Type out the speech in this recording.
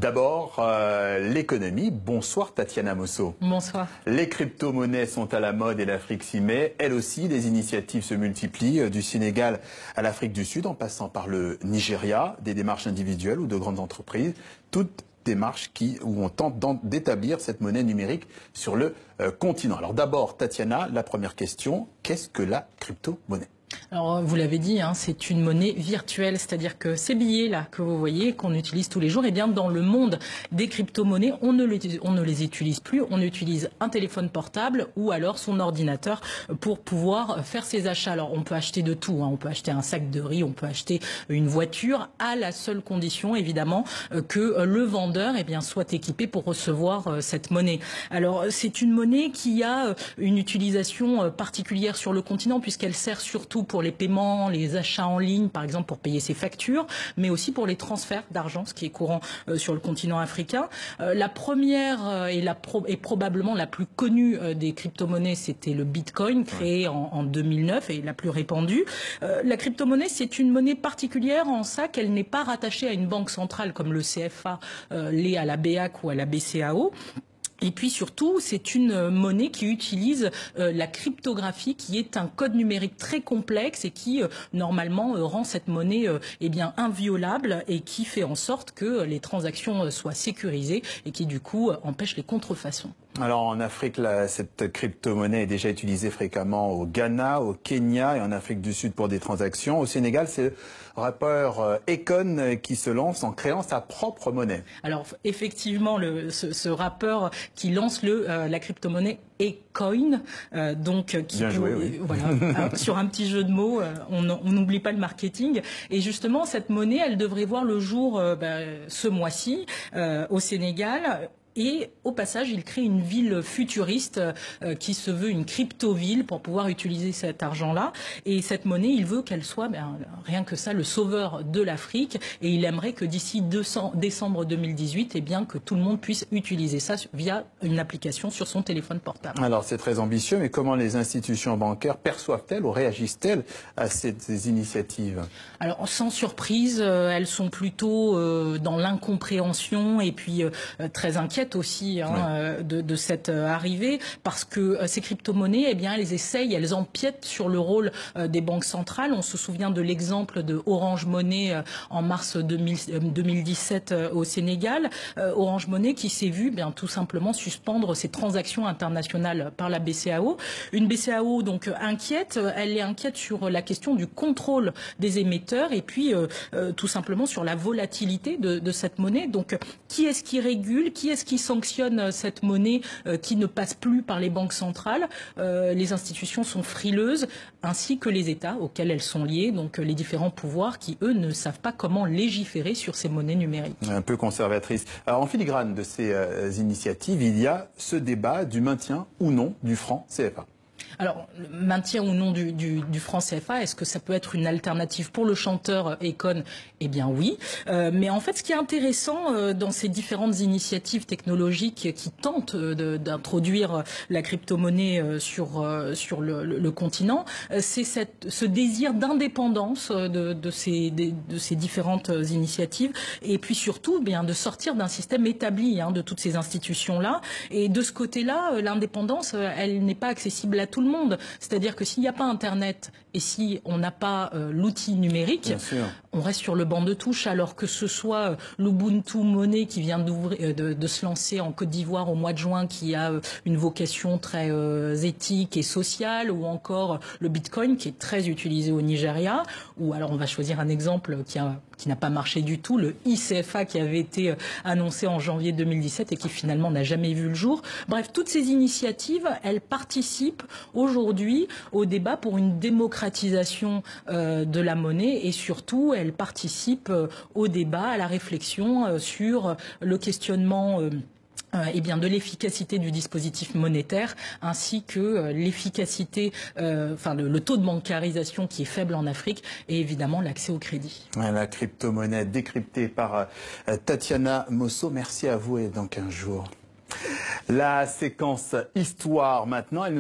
D'abord, l'économie. Bonsoir Tatiana Mosso. Bonsoir. Les crypto-monnaies sont à la mode et l'Afrique s'y met. Elle aussi, les initiatives se multiplient, du Sénégal à l'Afrique du Sud, en passant par le Nigeria, des démarches individuelles ou de grandes entreprises. Toutes démarches où on tente d'établir cette monnaie numérique sur le continent. Alors d'abord, Tatiana, la première question, qu'est-ce que la crypto-monnaie ? Alors, vous l'avez dit, c'est une monnaie virtuelle, c'est-à-dire que ces billets-là que vous voyez, qu'on utilise tous les jours, eh bien, dans le monde des crypto-monnaies, on ne les utilise plus. On utilise un téléphone portable ou alors son ordinateur pour pouvoir faire ses achats. Alors, on peut acheter de tout. On peut acheter un sac de riz, on peut acheter une voiture, à la seule condition, évidemment, que le vendeur, eh bien, soit équipé pour recevoir cette monnaie. Alors, c'est une monnaie qui a une utilisation particulière sur le continent, puisqu'elle sert surtout pour les paiements, les achats en ligne, par exemple pour payer ses factures, mais aussi pour les transferts d'argent, ce qui est courant sur le continent africain. La première et probablement la plus connue des crypto-monnaies, c'était le Bitcoin, créé en 2009 et la plus répandue. La crypto-monnaie, c'est une monnaie particulière en ça qu'elle n'est pas rattachée à une banque centrale comme le CFA l'est à la BEAC ou à la BCAO. Et puis surtout, c'est une monnaie qui utilise la cryptographie, qui est un code numérique très complexe et qui normalement rend cette monnaie eh bien inviolable et qui fait en sorte que les transactions soient sécurisées et qui du coup empêche les contrefaçons. Alors en Afrique, cette crypto-monnaie est déjà utilisée fréquemment au Ghana, au Kenya et en Afrique du Sud pour des transactions. Au Sénégal, c'est le rappeur Akon qui se lance en créant sa propre monnaie. Alors effectivement, ce rappeur qui lance la crypto-monnaie Akon, voilà, sur un petit jeu de mots, on n'oublie pas le marketing. Et justement, cette monnaie, elle devrait voir le jour ce mois-ci au Sénégal. Et au passage, il crée une ville futuriste qui se veut une crypto-ville pour pouvoir utiliser cet argent-là. Et cette monnaie, il veut qu'elle soit, rien que ça, le sauveur de l'Afrique. Et il aimerait que d'ici décembre 2018, eh bien, que tout le monde puisse utiliser ça via une application sur son téléphone portable. Alors c'est très ambitieux, mais comment les institutions bancaires perçoivent-elles ou réagissent-elles à ces initiatives? Alors sans surprise, elles sont plutôt dans l'incompréhension et puis très inquiètes aussi de cette arrivée, parce que ces crypto-monnaies, eh bien, elles empiètent sur le rôle des banques centrales. On se souvient de l'exemple de Orange Money en mars 2017 au Sénégal. Orange Money qui s'est vu tout simplement suspendre ses transactions internationales par la BCAO. Une BCAO donc inquiète, elle est inquiète sur la question du contrôle des émetteurs et puis tout simplement sur la volatilité de cette monnaie. Donc qui est-ce qui régule, qui est-ce qui sanctionne cette monnaie qui ne passe plus par les banques centrales? Les institutions sont frileuses, ainsi que les États auxquels elles sont liées, donc les différents pouvoirs qui, eux, ne savent pas comment légiférer sur ces monnaies numériques. Un peu conservatrice. Alors, en filigrane de ces initiatives, il y a ce débat du maintien ou non du franc CFA. Alors, le maintien ou non du franc CFA, est-ce que ça peut être une alternative pour le chanteur Akon? Eh bien oui. Mais en fait, ce qui est intéressant dans ces différentes initiatives technologiques qui tentent d'introduire la crypto-monnaie sur le continent, c'est ce désir d'indépendance de ces différentes initiatives et puis surtout de sortir d'un système établi de toutes ces institutions-là. Et de ce côté-là, l'indépendance, elle n'est pas accessible à tout le monde. C'est-à-dire que s'il n'y a pas Internet et si on n'a pas l'outil numérique, on reste sur le banc de touche, alors que ce soit l'Ubuntu Money qui vient de se lancer en Côte d'Ivoire au mois de juin, qui a une vocation très éthique et sociale, ou encore le Bitcoin qui est très utilisé au Nigeria, ou alors on va choisir un exemple qui n'a pas marché du tout, le ICFA qui avait été annoncé en janvier 2017 et qui finalement n'a jamais vu le jour. Bref, toutes ces initiatives, elles participent aujourd'hui au débat pour une démocratisation de la monnaie et surtout, elles participent au débat, à la réflexion sur le questionnement de l'efficacité du dispositif monétaire ainsi que l'efficacité, le taux de bancarisation qui est faible en Afrique et évidemment l'accès au crédit. La crypto-monnaie décryptée par Tatiana Mosso. Merci à vous et dans 15 jours. La séquence Histoire maintenant, elle nous